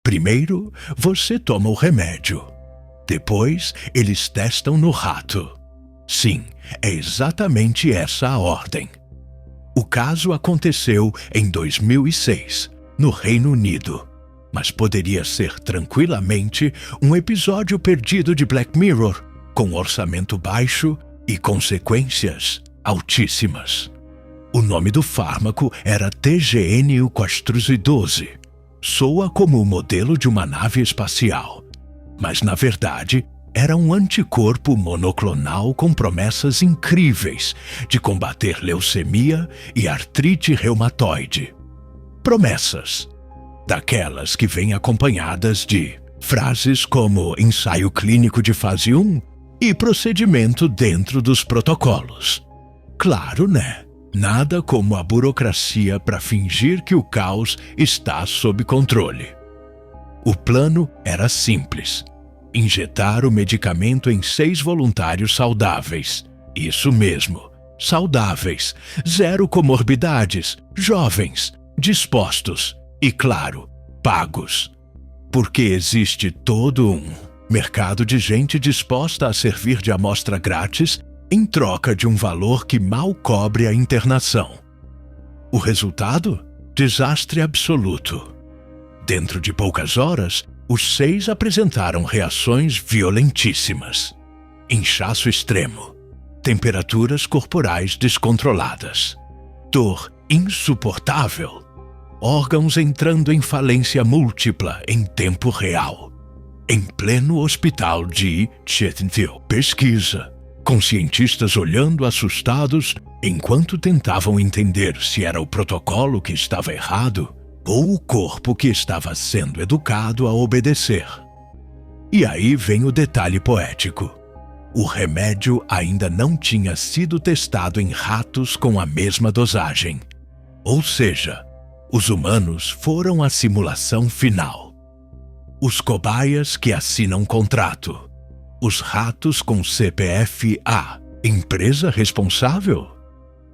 Primeiro, você toma o remédio. Depois, eles testam no rato. Sim, é exatamente essa a ordem. O caso aconteceu em 2006, no Reino Unido, mas poderia ser tranquilamente um episódio perdido de Black Mirror, com orçamento baixo e consequências altíssimas. O nome do fármaco era TGN-412. Soa como o modelo de uma nave espacial, mas na verdade era um anticorpo monoclonal com promessas incríveis de combater leucemia e artrite reumatoide. Promessas, daquelas que vêm acompanhadas de frases como ensaio clínico de fase 1 e procedimento dentro dos protocolos. Claro, né? Nada como a burocracia para fingir que o caos está sob controle. O plano era simples: injetar o medicamento em 6 voluntários saudáveis. Isso mesmo, saudáveis, zero comorbidades, jovens, dispostos e, claro, pagos. Porque existe todo um mercado de gente disposta a servir de amostra grátis em troca de um valor que mal cobre a internação. O resultado? Desastre absoluto. Dentro de poucas horas, os 6 apresentaram reações violentíssimas. Inchaço extremo, temperaturas corporais descontroladas, dor insuportável, órgãos entrando em falência múltipla em tempo real, em pleno hospital de Chettenfield. Pesquisa, com cientistas olhando assustados enquanto tentavam entender se era o protocolo que estava errado ou o corpo que estava sendo educado a obedecer. E aí vem o detalhe poético. O remédio ainda não tinha sido testado em ratos com a mesma dosagem. Ou seja, os humanos foram a simulação final. Os cobaias que assinam contrato. Os ratos com CPF A, empresa responsável?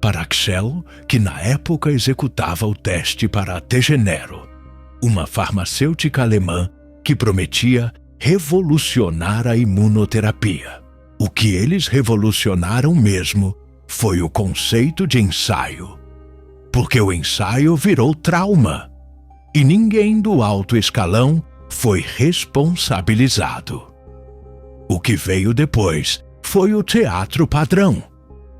Paraxel, que na época executava o teste para a Tegenero, uma farmacêutica alemã que prometia revolucionar a imunoterapia. O que eles revolucionaram mesmo foi o conceito de ensaio. Porque o ensaio virou trauma, e ninguém do alto escalão foi responsabilizado. O que veio depois foi o teatro padrão.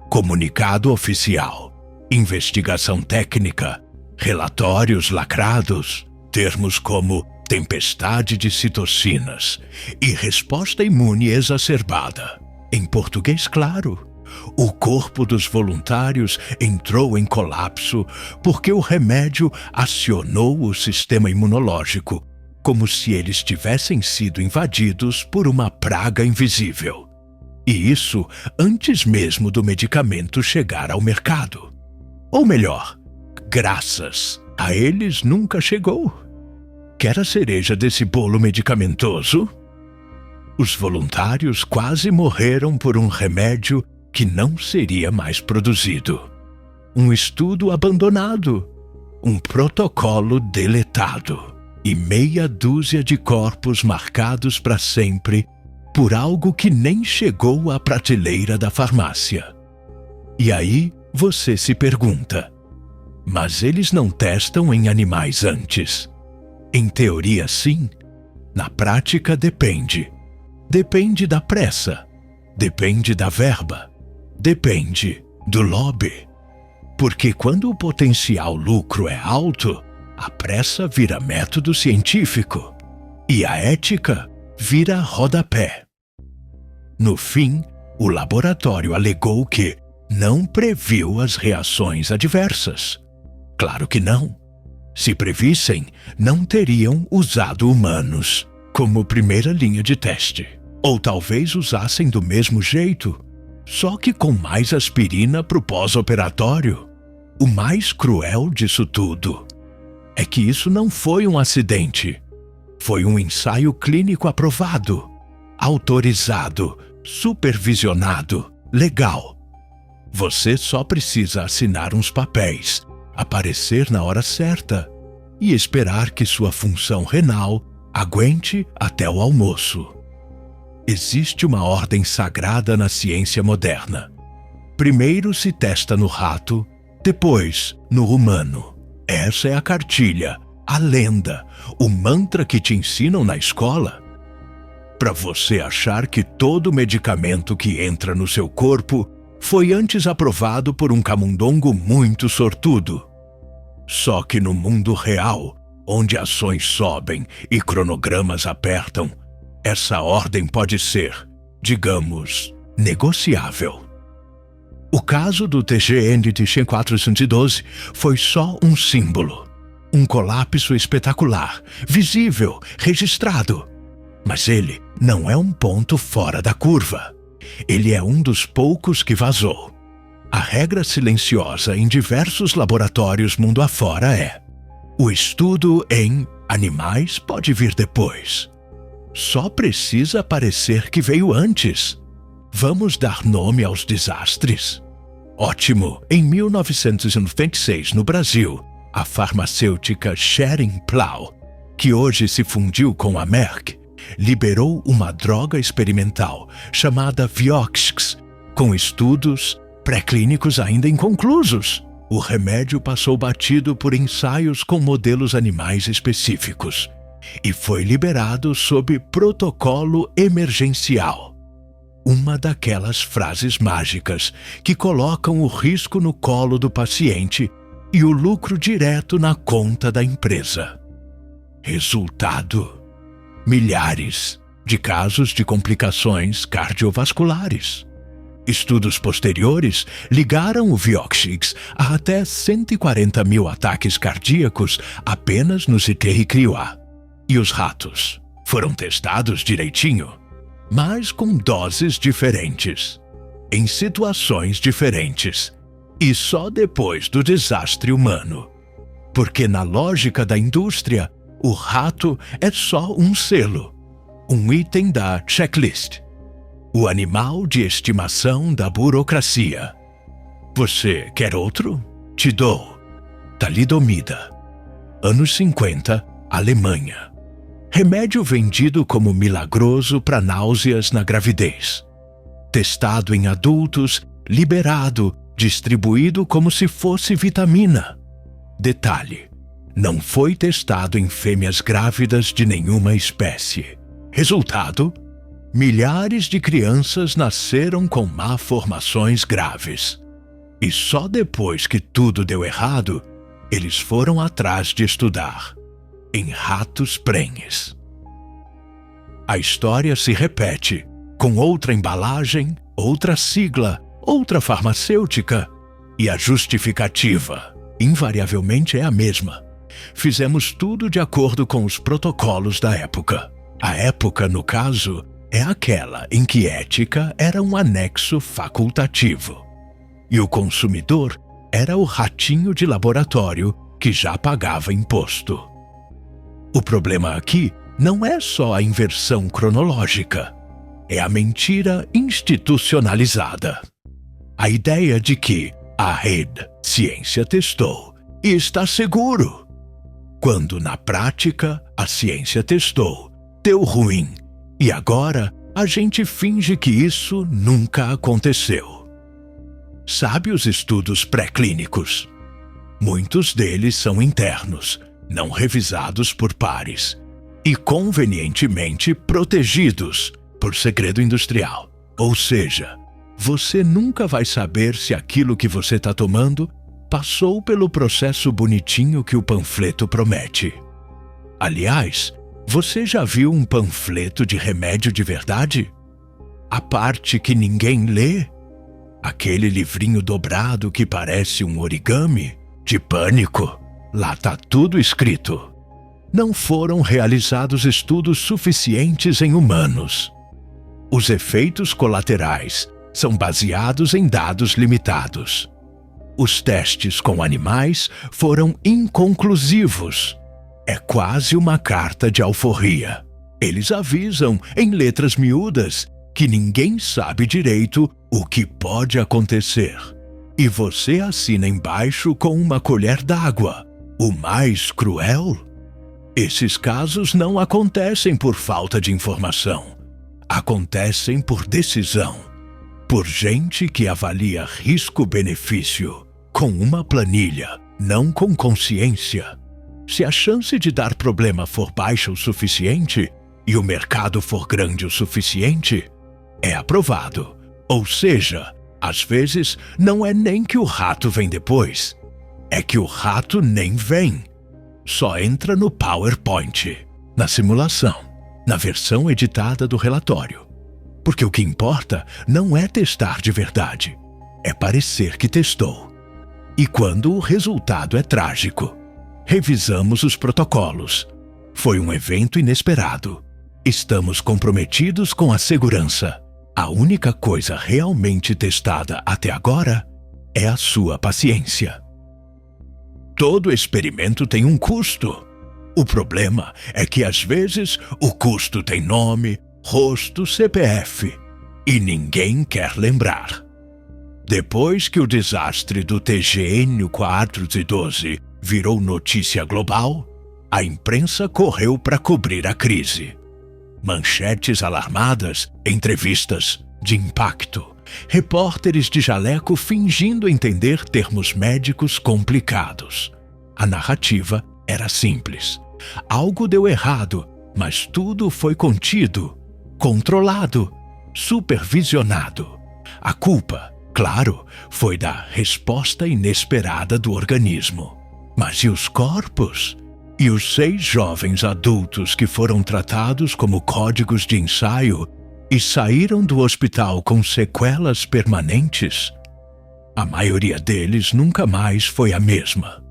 Comunicado oficial, investigação técnica, relatórios lacrados, termos como tempestade de citocinas e resposta imune exacerbada. Em português claro, o corpo dos voluntários entrou em colapso porque o remédio acionou o sistema imunológico, como se eles tivessem sido invadidos por uma praga invisível. E isso antes mesmo do medicamento chegar ao mercado. Ou melhor, graças a eles nunca chegou. Quer a cereja desse bolo medicamentoso? Os voluntários quase morreram por um remédio que não seria mais produzido. Um estudo abandonado. Um protocolo deletado. E meia dúzia de corpos marcados para sempre por algo que nem chegou à prateleira da farmácia. E aí você se pergunta, mas eles não testam em animais antes? Em teoria sim, na prática depende. Depende da pressa, depende da verba, depende do lobby. Porque quando o potencial lucro é alto, a pressa vira método científico e a ética vira rodapé. No fim, o laboratório alegou que não previu as reações adversas. Claro que não. Se previssem, não teriam usado humanos como primeira linha de teste. Ou talvez usassem do mesmo jeito, só que com mais aspirina para o pós-operatório. O mais cruel disso tudo é que isso não foi um acidente. Foi um ensaio clínico aprovado, autorizado, supervisionado, legal. Você só precisa assinar uns papéis, aparecer na hora certa e esperar que sua função renal Aguente até o almoço. Existe uma ordem sagrada na ciência moderna. Primeiro se testa no rato, depois no humano. Essa é a cartilha, a lenda, o mantra que te ensinam na escola. Para você achar que todo medicamento que entra no seu corpo foi antes aprovado por um camundongo muito sortudo. Só que no mundo real, onde ações sobem e cronogramas apertam, essa ordem pode ser, digamos, negociável. O caso do TGN de 412 foi só um símbolo. Um colapso espetacular, visível, registrado. Mas ele não é um ponto fora da curva. Ele é um dos poucos que vazou. A regra silenciosa em diversos laboratórios mundo afora é: o estudo em animais pode vir depois. Só precisa parecer que veio antes. Vamos dar nome aos desastres? Ótimo! Em 1996, no Brasil, a farmacêutica Schering-Plough, que hoje se fundiu com a Merck, liberou uma droga experimental chamada Vioxx, com estudos pré-clínicos ainda inconclusos. O remédio passou batido por ensaios com modelos animais específicos e foi liberado sob protocolo emergencial. Uma daquelas frases mágicas que colocam o risco no colo do paciente e o lucro direto na conta da empresa. Resultado: milhares de casos de complicações cardiovasculares. Estudos posteriores ligaram o Vioxx a até 140 mil ataques cardíacos apenas no CTR-CRIO-A. E os ratos foram testados direitinho, mas com doses diferentes, em situações diferentes, e só depois do desastre humano. Porque na lógica da indústria, o rato é só um selo, um item da checklist, o animal de estimação da burocracia. Você quer outro? Te dou. Talidomida. Anos 50, Alemanha. Remédio vendido como milagroso para náuseas na gravidez. Testado em adultos, liberado, distribuído como se fosse vitamina. Detalhe: não foi testado em fêmeas grávidas de nenhuma espécie. Resultado: milhares de crianças nasceram com malformações graves. E só depois que tudo deu errado, eles foram atrás de estudar. Em ratos prenhes. A história se repete, com outra embalagem, outra sigla, outra farmacêutica, e a justificativa, invariavelmente, é a mesma. Fizemos tudo de acordo com os protocolos da época. A época, no caso, é aquela em que ética era um anexo facultativo. E o consumidor era o ratinho de laboratório que já pagava imposto. O problema aqui não é só a inversão cronológica, é a mentira institucionalizada. A ideia de que a rede ciência testou e está seguro, quando na prática a ciência testou, deu ruim, e agora a gente finge que isso nunca aconteceu. Sabe os estudos pré-clínicos? Muitos deles são internos, não revisados por pares, e convenientemente protegidos por segredo industrial. Ou seja, você nunca vai saber se aquilo que você está tomando passou pelo processo bonitinho que o panfleto promete. Aliás, você já viu um panfleto de remédio de verdade? A parte que ninguém lê? Aquele livrinho dobrado que parece um origami? De pânico? Lá está tudo escrito. Não foram realizados estudos suficientes em humanos. Os efeitos colaterais são baseados em dados limitados. Os testes com animais foram inconclusivos. É quase uma carta de alforria. Eles avisam, em letras miúdas, que ninguém sabe direito o que pode acontecer. E você assina embaixo com uma colher d'água. O mais cruel? Esses casos não acontecem por falta de informação. Acontecem por decisão. Por gente que avalia risco-benefício com uma planilha, não com consciência. Se a chance de dar problema for baixa o suficiente e o mercado for grande o suficiente, é aprovado. Ou seja, às vezes não é nem que o rato vem depois, é que o rato nem vem. Só entra no PowerPoint, na simulação, na versão editada do relatório. Porque o que importa não é testar de verdade, é parecer que testou. E quando o resultado é trágico, revisamos os protocolos. Foi um evento inesperado. Estamos comprometidos com a segurança. A única coisa realmente testada até agora é a sua paciência. Todo experimento tem um custo. O problema é que às vezes o custo tem nome, rosto, CPF e ninguém quer lembrar. Depois que o desastre do TGN 412 virou notícia global, a imprensa correu para cobrir a crise. Manchetes alarmadas, entrevistas de impacto, repórteres de jaleco fingindo entender termos médicos complicados. A narrativa era simples. Algo deu errado, mas tudo foi contido, controlado, supervisionado. A culpa, claro, foi da resposta inesperada do organismo. Mas e os corpos? E os 6 jovens adultos que foram tratados como códigos de ensaio e saíram do hospital com sequelas permanentes? A maioria deles nunca mais foi a mesma.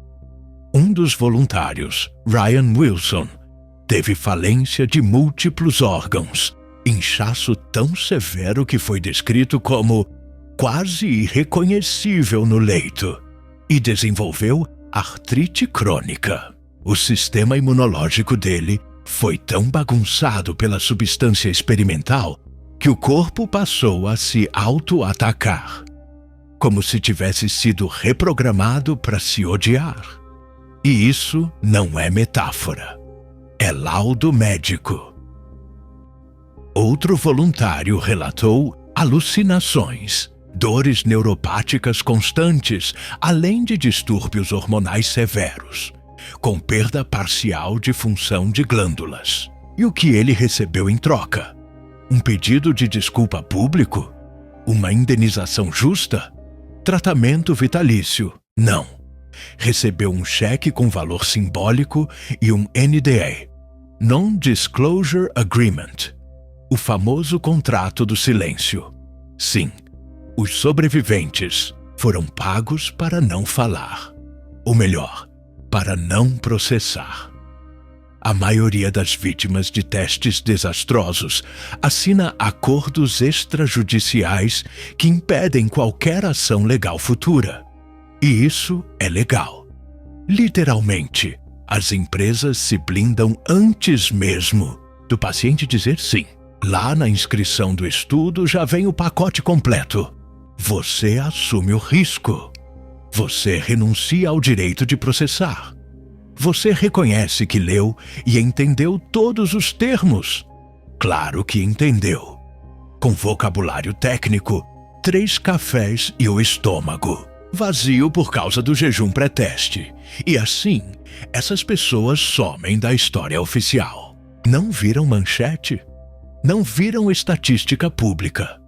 Um dos voluntários, Ryan Wilson, teve falência de múltiplos órgãos, inchaço tão severo que foi descrito como quase irreconhecível no leito, e desenvolveu artrite crônica. O sistema imunológico dele foi tão bagunçado pela substância experimental que o corpo passou a se auto-atacar, como se tivesse sido reprogramado para se odiar. E isso não é metáfora, é laudo médico. Outro voluntário relatou alucinações, dores neuropáticas constantes, além de distúrbios hormonais severos, com perda parcial de função de glândulas. E o que ele recebeu em troca? Um pedido de desculpa público? Uma indenização justa? Tratamento vitalício? Não. Recebeu um cheque com valor simbólico e um NDA, Non-Disclosure Agreement, o famoso contrato do silêncio. Sim, os sobreviventes foram pagos para não falar. Ou melhor, para não processar. A maioria das vítimas de testes desastrosos assina acordos extrajudiciais que impedem qualquer ação legal futura. E isso é legal. Literalmente, as empresas se blindam antes mesmo do paciente dizer sim. Lá na inscrição do estudo já vem o pacote completo. Você assume o risco. Você renuncia ao direito de processar. Você reconhece que leu e entendeu todos os termos. Claro que entendeu. Com vocabulário técnico, 3 cafés e o estômago vazio por causa do jejum pré-teste. E assim, essas pessoas somem da história oficial. Não viram manchete? Não viram estatística pública.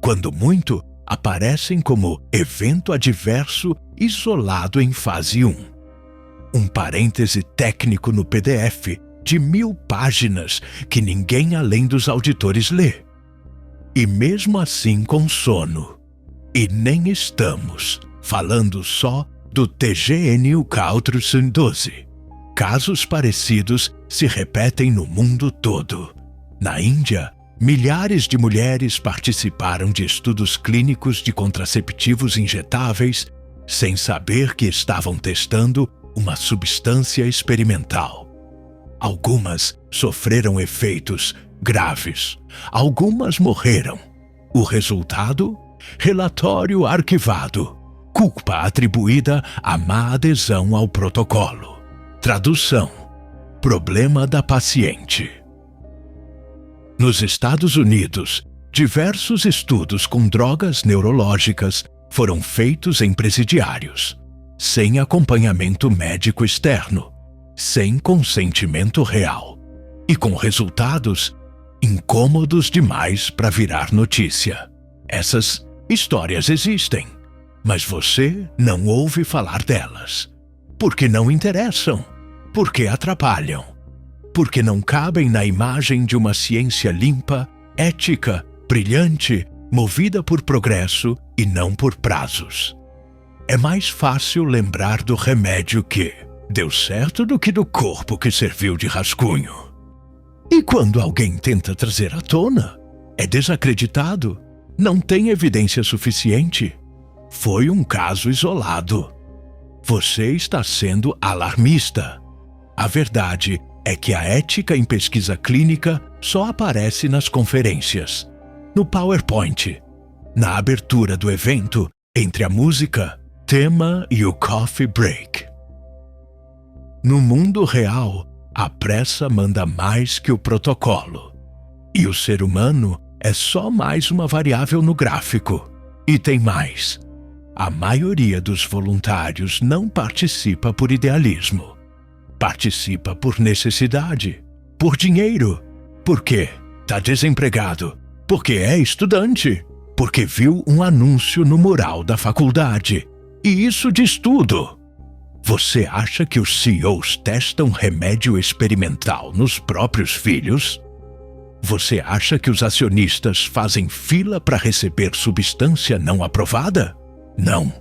Quando muito, aparecem como evento adverso isolado em fase 1. Um parêntese técnico no PDF de 1000 páginas que ninguém além dos auditores lê. E mesmo assim com sono. E nem estamos falando só do TGN 412. Casos parecidos se repetem no mundo todo. Na Índia, milhares de mulheres participaram de estudos clínicos de contraceptivos injetáveis sem saber que estavam testando uma substância experimental. Algumas sofreram efeitos graves. Algumas morreram. O resultado? Relatório arquivado. Culpa atribuída à má adesão ao protocolo. Tradução: problema da paciente. Nos Estados Unidos, diversos estudos com drogas neurológicas foram feitos em presidiários, sem acompanhamento médico externo, sem consentimento real, e com resultados incômodos demais para virar notícia. Essas histórias existem, mas você não ouve falar delas, porque não interessam, porque atrapalham, porque não cabem na imagem de uma ciência limpa, ética, brilhante, movida por progresso e não por prazos. É mais fácil lembrar do remédio que deu certo do que do corpo que serviu de rascunho. E quando alguém tenta trazer à tona, é desacreditado, não tem evidência suficiente. Foi um caso isolado. Você está sendo alarmista. A verdade é que a ética em pesquisa clínica só aparece nas conferências, no PowerPoint, na abertura do evento, entre a música, tema e o coffee break. No mundo real, a pressa manda mais que o protocolo. E o ser humano é só mais uma variável no gráfico. E tem mais. A maioria dos voluntários não participa por idealismo. Participa por necessidade, por dinheiro. Por quê? Está desempregado. Porque é estudante. Porque viu um anúncio no mural da faculdade. E isso diz tudo. Você acha que os CEOs testam remédio experimental nos próprios filhos? Você acha que os acionistas fazem fila para receber substância não aprovada? Não.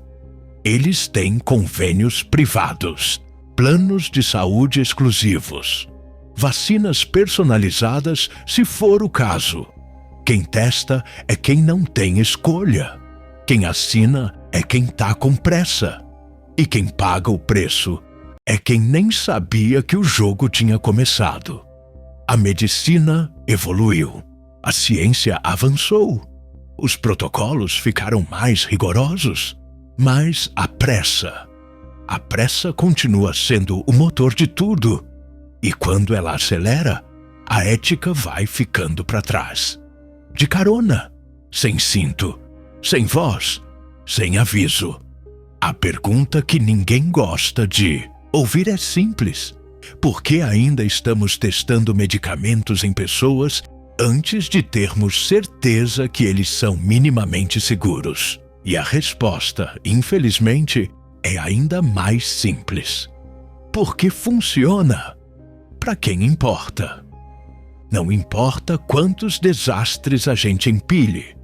Eles têm convênios privados, planos de saúde exclusivos, vacinas personalizadas se for o caso. Quem testa é quem não tem escolha. Quem assina é quem tá com pressa. E quem paga o preço é quem nem sabia que o jogo tinha começado. A medicina evoluiu. A ciência avançou. Os protocolos ficaram mais rigorosos. Mas a pressa continua sendo o motor de tudo. E quando ela acelera, a ética vai ficando para trás. De carona, sem cinto, sem voz, sem aviso. A pergunta que ninguém gosta de ouvir é simples. Por que ainda estamos testando medicamentos em pessoas antes de termos certeza que eles são minimamente seguros? E a resposta, infelizmente, é ainda mais simples. Porque funciona. Para quem importa. Não importa quantos desastres a gente empilhe,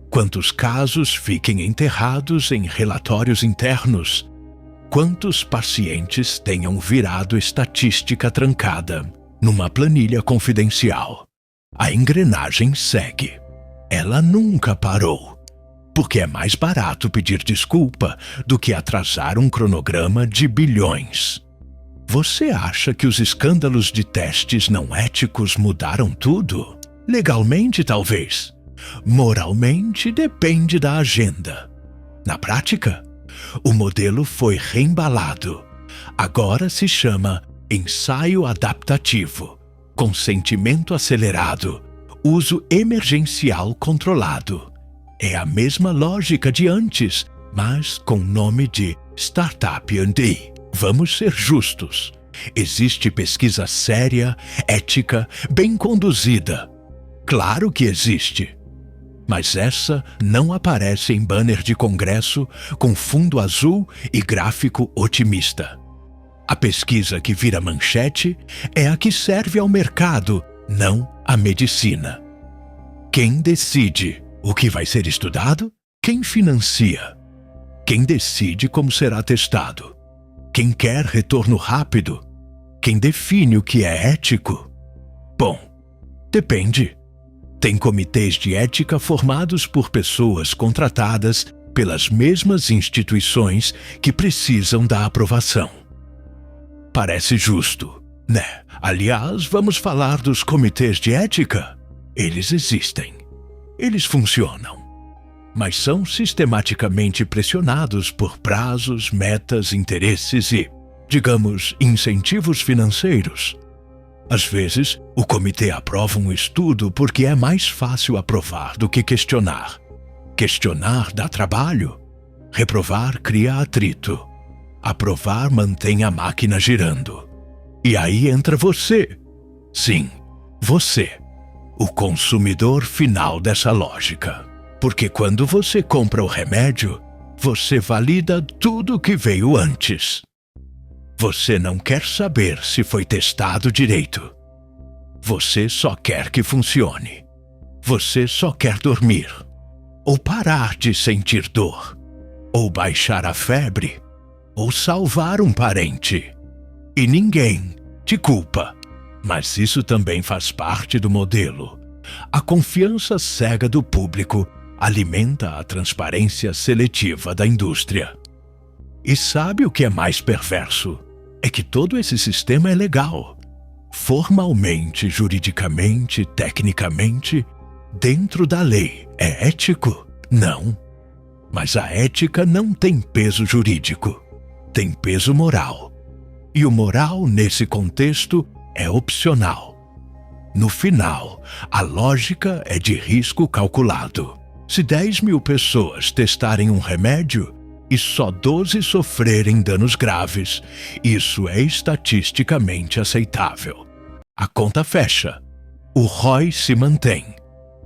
quantos casos fiquem enterrados em relatórios internos, quantos pacientes tenham virado estatística trancada numa planilha confidencial. A engrenagem segue. Ela nunca parou, porque é mais barato pedir desculpa do que atrasar um cronograma de bilhões. Você acha que os escândalos de testes não éticos mudaram tudo? Legalmente, talvez. Moralmente, depende da agenda. Na prática, o modelo foi reembalado. Agora se chama ensaio adaptativo, consentimento acelerado, uso emergencial controlado. É a mesma lógica de antes, mas com nome de Startup R&D. Vamos ser justos. Existe pesquisa séria, ética, bem conduzida. Claro que existe. Mas essa não aparece em banner de congresso com fundo azul e gráfico otimista. A pesquisa que vira manchete é a que serve ao mercado, não à medicina. Quem decide o que vai ser estudado? Quem financia? Quem decide como será testado? Quem quer retorno rápido? Quem define o que é ético? Bom, depende. Tem comitês de ética formados por pessoas contratadas pelas mesmas instituições que precisam da aprovação. Parece justo, né? Aliás, vamos falar dos comitês de ética? Eles existem. Eles funcionam. Mas são sistematicamente pressionados por prazos, metas, interesses e, digamos, incentivos financeiros. Às vezes, o comitê aprova um estudo porque é mais fácil aprovar do que questionar. Questionar dá trabalho. Reprovar cria atrito. Aprovar mantém a máquina girando. E aí entra você. Sim, você. O consumidor final dessa lógica. Porque quando você compra o remédio, você valida tudo que veio antes. Você não quer saber se foi testado direito. Você só quer que funcione. Você só quer dormir. Ou parar de sentir dor. Ou baixar a febre. Ou salvar um parente. E ninguém te culpa. Mas isso também faz parte do modelo. A confiança cega do público alimenta a transparência seletiva da indústria. E sabe o que é mais perverso? É que todo esse sistema é legal. Formalmente, juridicamente, tecnicamente, dentro da lei. É ético? Não. Mas a ética não tem peso jurídico. Tem peso moral. E o moral, nesse contexto, é opcional. No final, a lógica é de risco calculado. Se 10.000 pessoas testarem um remédio e só 12 sofrerem danos graves, isso é estatisticamente aceitável. A conta fecha. O ROI se mantém.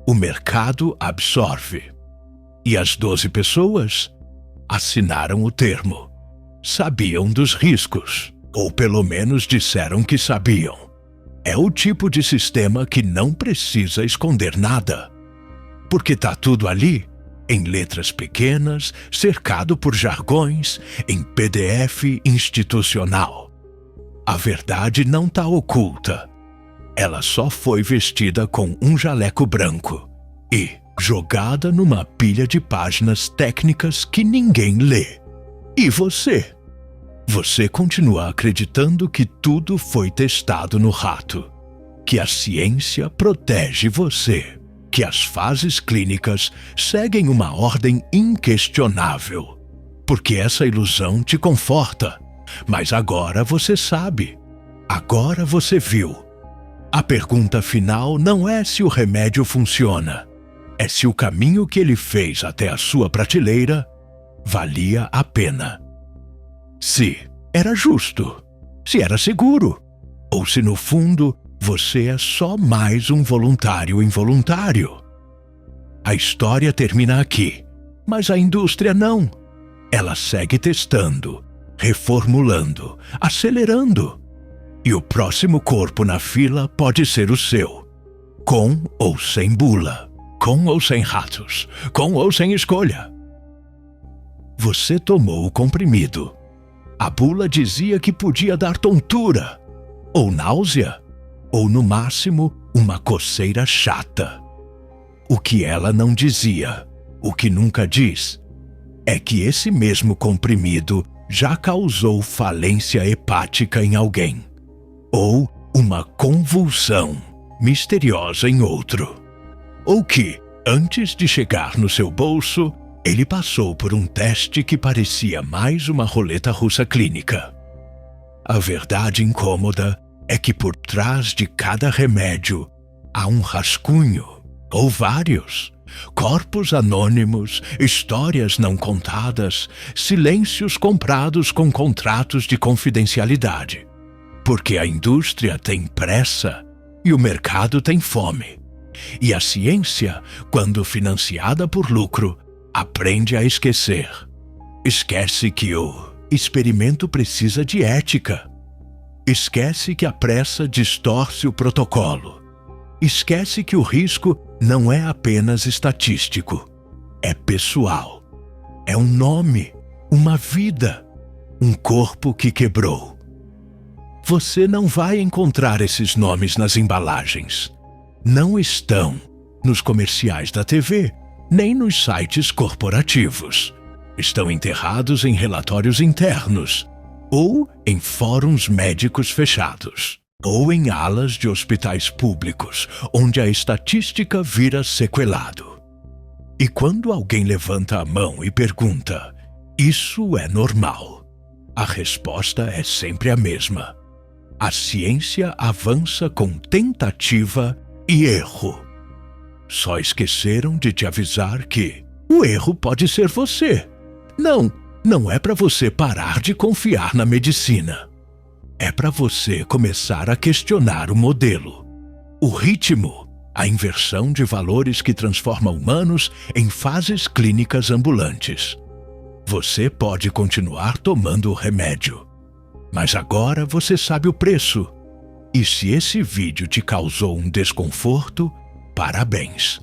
O mercado absorve. E as 12 pessoas assinaram o termo. Sabiam dos riscos, ou pelo menos disseram que sabiam. É o tipo de sistema que não precisa esconder nada. Porque está tudo ali, em letras pequenas, cercado por jargões, em PDF institucional. A verdade não está oculta. Ela só foi vestida com um jaleco branco e jogada numa pilha de páginas técnicas que ninguém lê. E você? Você continua acreditando que tudo foi testado no rato, que a ciência protege você, que as fases clínicas seguem uma ordem inquestionável, porque essa ilusão te conforta. Mas agora você sabe. Agora você viu. A pergunta final não é se o remédio funciona, é se o caminho que ele fez até a sua prateleira valia a pena. Se era justo, se era seguro, ou se no fundo você é só mais um voluntário involuntário. A história termina aqui, mas a indústria não. Ela segue testando, reformulando, acelerando. E o próximo corpo na fila pode ser o seu. Com ou sem bula, com ou sem ratos, com ou sem escolha. Você tomou o comprimido. A bula dizia que podia dar tontura, ou náusea, ou no máximo uma coceira chata. O que ela não dizia, o que nunca diz, é que esse mesmo comprimido já causou falência hepática em alguém, ou uma convulsão misteriosa em outro. Ou que, antes de chegar no seu bolso, ele passou por um teste que parecia mais uma roleta russa clínica. A verdade incômoda é que por trás de cada remédio há um rascunho, ou vários, corpos anônimos, histórias não contadas, silêncios comprados com contratos de confidencialidade. Porque a indústria tem pressa e o mercado tem fome. E a ciência, quando financiada por lucro, aprende a esquecer. Esquece que o experimento precisa de ética. Esquece que a pressa distorce o protocolo. Esquece que o risco não é apenas estatístico. É pessoal. É um nome, uma vida, um corpo que quebrou. Você não vai encontrar esses nomes nas embalagens. Não estão nos comerciais da TV, nem nos sites corporativos. Estão enterrados em relatórios internos, ou em fóruns médicos fechados, ou em alas de hospitais públicos, onde a estatística vira sequelado. E quando alguém levanta a mão e pergunta, isso é normal? A resposta é sempre a mesma. A ciência avança com tentativa e erro. Só esqueceram de te avisar que o erro pode ser você. Não é para você parar de confiar na medicina. É para você começar a questionar o modelo, o ritmo, a inversão de valores que transforma humanos em fases clínicas ambulantes. Você pode continuar tomando o remédio, mas agora você sabe o preço. E se esse vídeo te causou um desconforto, parabéns.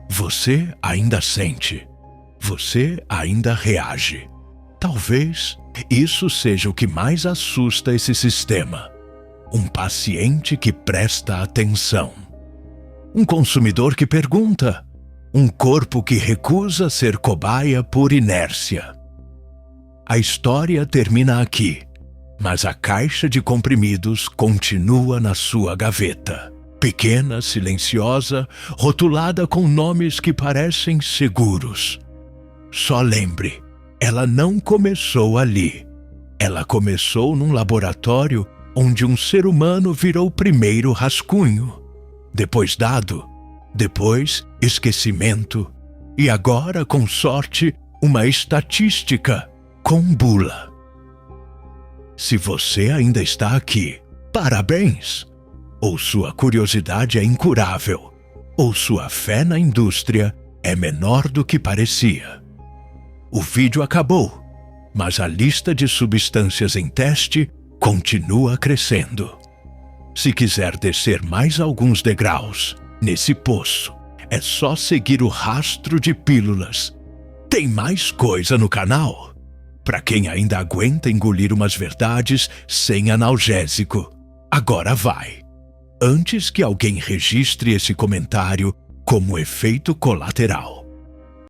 Você ainda sente. Você ainda reage. Talvez isso seja o que mais assusta esse sistema. Um paciente que presta atenção. Um consumidor que pergunta. Um corpo que recusa ser cobaia por inércia. A história termina aqui, mas a caixa de comprimidos continua na sua gaveta. Pequena, silenciosa, rotulada com nomes que parecem seguros. Só lembre, ela não começou ali. Ela começou num laboratório onde um ser humano virou o primeiro rascunho. Depois dado, depois esquecimento e agora, com sorte, uma estatística com bula. Se você ainda está aqui, parabéns! Ou sua curiosidade é incurável, ou sua fé na indústria é menor do que parecia. O vídeo acabou, mas a lista de substâncias em teste continua crescendo. Se quiser descer mais alguns degraus nesse poço, é só seguir o rastro de pílulas. Tem mais coisa no canal. Para quem ainda aguenta engolir umas verdades sem analgésico, agora vai. Antes que alguém registre esse comentário como efeito colateral.